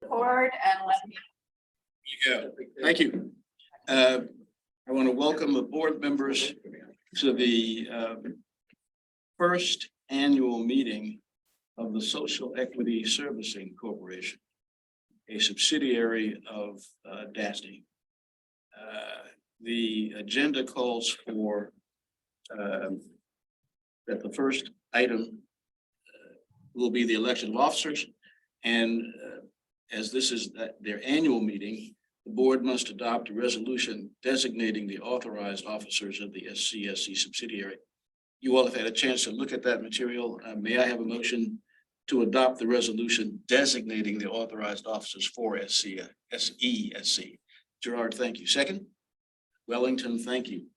board and let me. Yeah, thank you. I want to welcome the board members to the first annual meeting of the Social Equity Servicing Corporation, a subsidiary of DASNY. The agenda calls for that the first item will be the election of officers, and as this is their annual meeting, the board must adopt a resolution designating the authorized officers of the SCSC subsidiary. You all have had a chance to look at that material. May I have a motion to adopt the resolution designating the authorized officers for SESC? Gerard, thank you. Second? Wellington, thank you.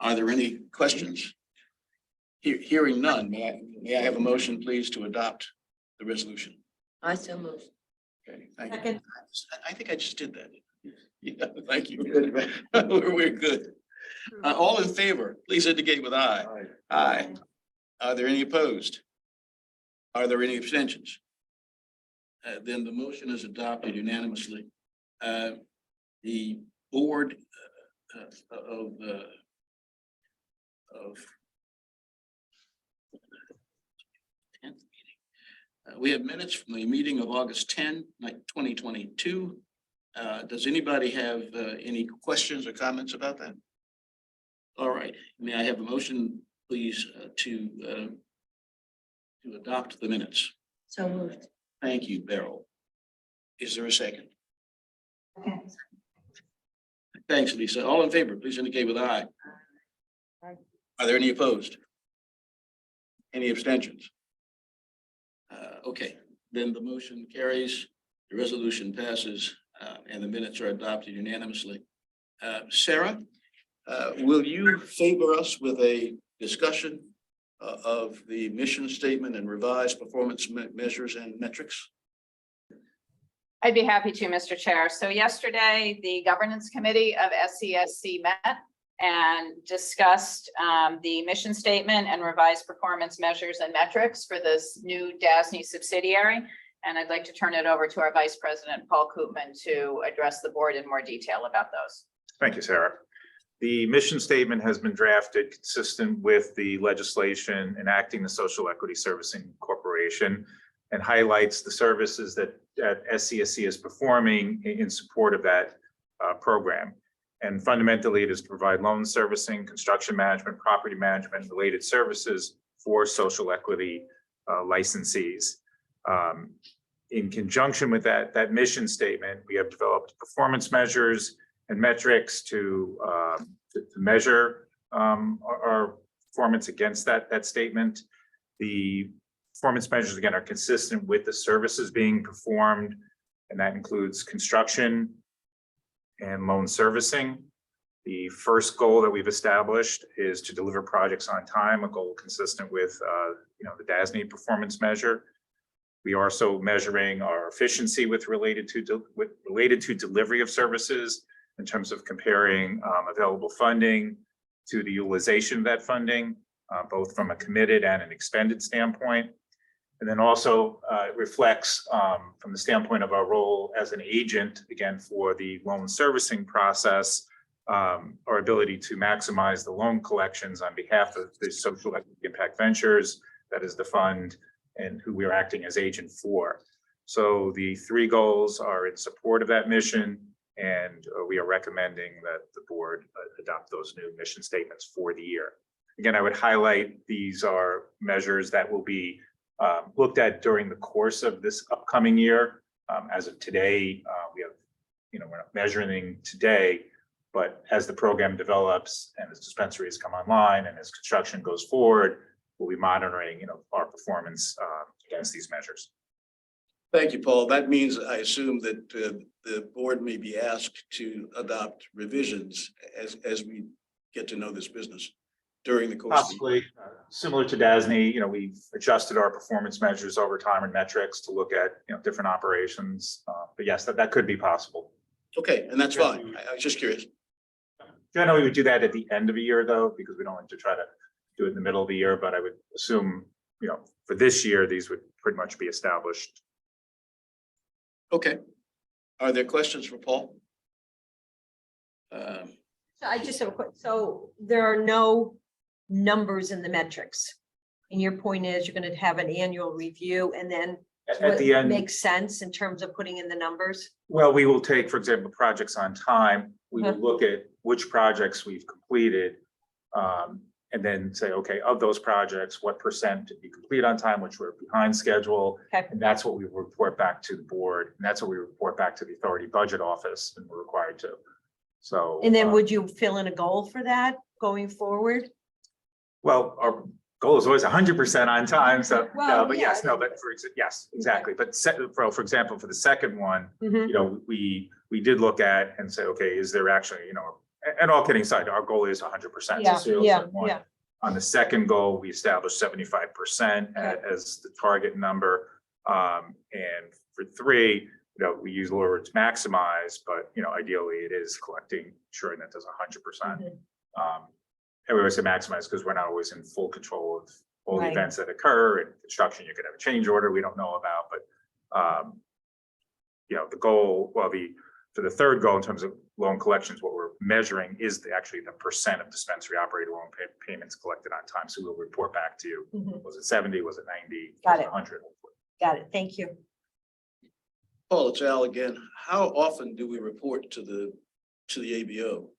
Are there any questions? Hearing none, may I have a motion, please, to adopt the resolution? I so move. Okay, thank you. Second. I think I just did that. Yeah, thank you. We're good. All in favor, please indicate with aye. Aye. Are there any opposed? Are there any abstentions? Then the motion is adopted unanimously. The board of we have minutes from the meeting of August 10, 2022. Does anybody have any questions or comments about that? All right, may I have a motion, please, to adopt the minutes? So moved. Thank you, Beryl. Is there a second? Okay. Thanks, Lisa. All in favor, please indicate with aye. Aye. Are there any opposed? Any abstentions? Okay, then the motion carries, the resolution passes, and the minutes are adopted unanimously. Sarah, will you favor us with a discussion of the mission statement and revised performance measures and metrics? I'd be happy to, Mr. Chair. So yesterday, the governance committee of SCSC met and discussed the mission statement and revised performance measures and metrics for this new DASNY subsidiary. And I'd like to turn it over to our Vice President, Paul Koopman, to address the board in more detail about those. Thank you, Sarah. The mission statement has been drafted consistent with the legislation enacting the Social Equity Servicing Corporation and highlights the services that SCSC is performing in support of that program. And fundamentally, it is to provide loan servicing, construction management, property management, related services for social equity licensees. In conjunction with that mission statement, we have developed performance measures and metrics to measure our performance against that statement. The performance measures, again, are consistent with the services being performed, and that includes construction and loan servicing. The first goal that we've established is to deliver projects on time, a goal consistent with the DASNY performance measure. We are also measuring our efficiency related to delivery of services in terms of comparing available funding to the utilization of that funding, both from a committed and an expended standpoint. And then also it reflects from the standpoint of our role as an agent, again, for the loan servicing process, our ability to maximize the loan collections on behalf of the Social Equity Impact Ventures, that is the fund, and who we are acting as agent for. So the three goals are in support of that mission, and we are recommending that the board adopt those new mission statements for the year. Again, I would highlight these are measures that will be looked at during the course of this upcoming year. As of today, we're not measuring today, but as the program develops and as dispensaries come online and as construction goes forward, we'll be monitoring, our performance against these measures. Thank you, Paul. That means I assume that the board may be asked to adopt revisions as we get to know this business during the course. Possibly similar to DASNY, we've adjusted our performance measures over time and metrics to look at different operations. But yes, that could be possible. Okay, and that's fine. I was just curious. Generally, we do that at the end of a year, though, because we don't like to try to do it in the middle of the year. But I would assume, for this year, these would pretty much be established Okay. Are there questions for Paul? So I just have a quick, so there are no numbers in the metrics. And your point is you're gonna have an annual review and then At the end, makes sense in terms of putting in the numbers? well, we will take, for example, projects on time. We will look at which projects we've completed. And then say, okay, of those projects, what percent did we complete on time, which were behind schedule? Okay. And that's what we report back to the board. And that's what we report back to the authority budget office, and we're required to. So. And then would you fill in a goal for that going forward? Well, our goal is always 100% on time, so, no, Well, but yeah. yes, no, but yes, exactly. But for example, for the second one, Mhm. you know, we did look at and say, okay, is there actually, you know, and all kidding aside, our goal is 100%. Yeah, so yeah, 0.1. yeah. On the second goal, we established 75% Okay. as the target number. And for 3, you know, we use the words maximize, but, you know, ideally it is collecting, ensuring that does 100%. Mhm. And we always say maximize because we're not always in full control of all the Right. events that occur. In construction, you could have a change order we don't know about, but, you know, the goal, well, for the third goal in terms of loan collections, what we're measuring is actually the percent of dispensary operator loan payments collected on time. So we'll report back to you. Mhm. Was it 70? Was it 90? Got Was it. 100? Got it. Thank you. Paul, it's Al again. How often do we report to the ABO?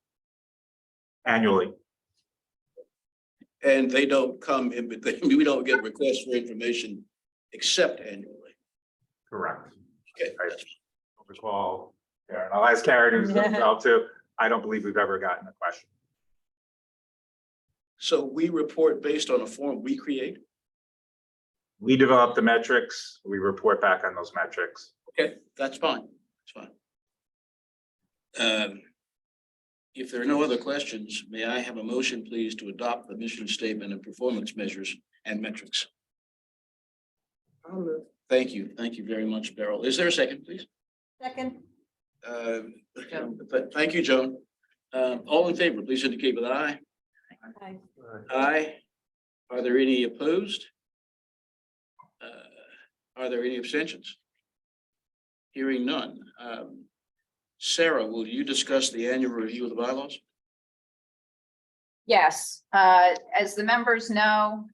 Annually. And they don't come in, but we don't get requests for information except annually. Correct. Okay. I don't recall, yeah, and I'll ask Karen who's involved too. I don't believe we've ever gotten a question. So we report based on a form we create? We develop the metrics, we report back on those metrics. Okay, that's fine. That's fine. If there are no other questions, may I have a motion, please, to adopt the mission statement and performance measures and metrics? Thank you. Thank you very much, Beryl. Is there a second, please? Second. Thank you, Joan. All in favor, please indicate with aye. Aye. Aye. Are there any opposed? Are there any abstentions? Hearing none. Sarah, will you discuss the annual review of the bylaws? Yes, as the members know,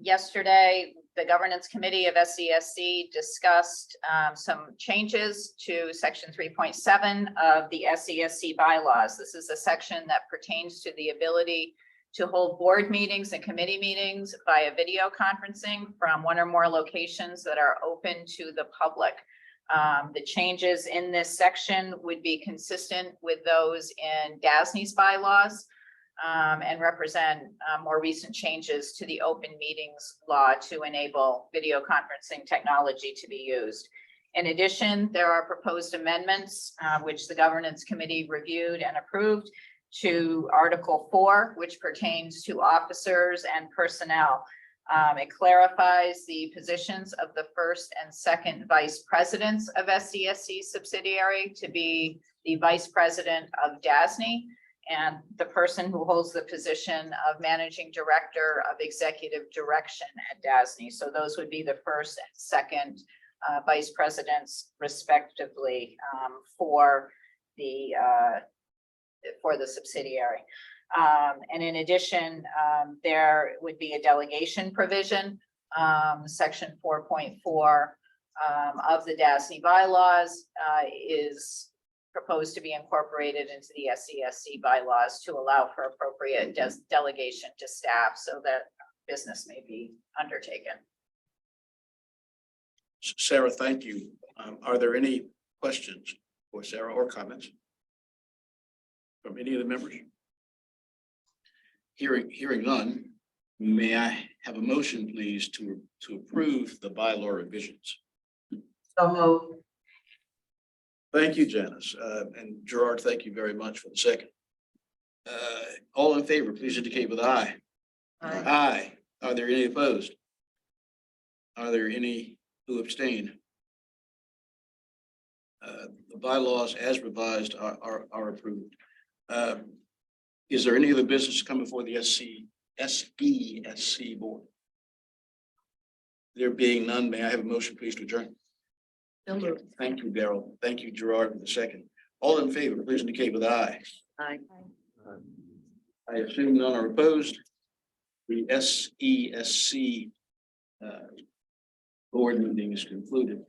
yesterday, the governance committee of SESC discussed some changes to section 3.7 of the SESC bylaws. This is a section that pertains to the ability to hold board meetings and committee meetings via video conferencing from one or more locations that are open to the public. The changes in this section would be consistent with those in DASNY's bylaws and represent more recent changes to the open meetings law to enable video conferencing technology to be used. In addition, there are proposed amendments which the governance committee reviewed and approved to Article 4, which pertains to officers and personnel. It clarifies the positions of the first and second vice presidents of SESC subsidiary to be the vice president of DASNY and the person who holds the position of managing director of executive direction at DASNY. So those would be the first and second vice presidents respectively for the subsidiary. And in addition, there would be a delegation provision, section 4.4 of the DASNY bylaws is proposed to be incorporated into the SESC bylaws to allow for appropriate delegation to staff so that business may be undertaken. Sarah, thank you. Are there any questions for Sarah or comments from any of the members? Hearing none, may I have a motion, please, to approve the bylaw revisions? So moved. Thank you, Janice. And Gerard, thank you very much for the second. All in favor, please indicate with aye. Aye. Aye. Are there any opposed? Are there any who abstain? The bylaws as revised are approved. Is there any other business coming before the SESC board? There being none, may I have a motion, please, to adjourn? So moved. Thank you, Daryl. Thank you, Gerard, for the second. All in favor, please indicate with aye. Aye. I assume none are opposed. The SESC board meeting is concluded.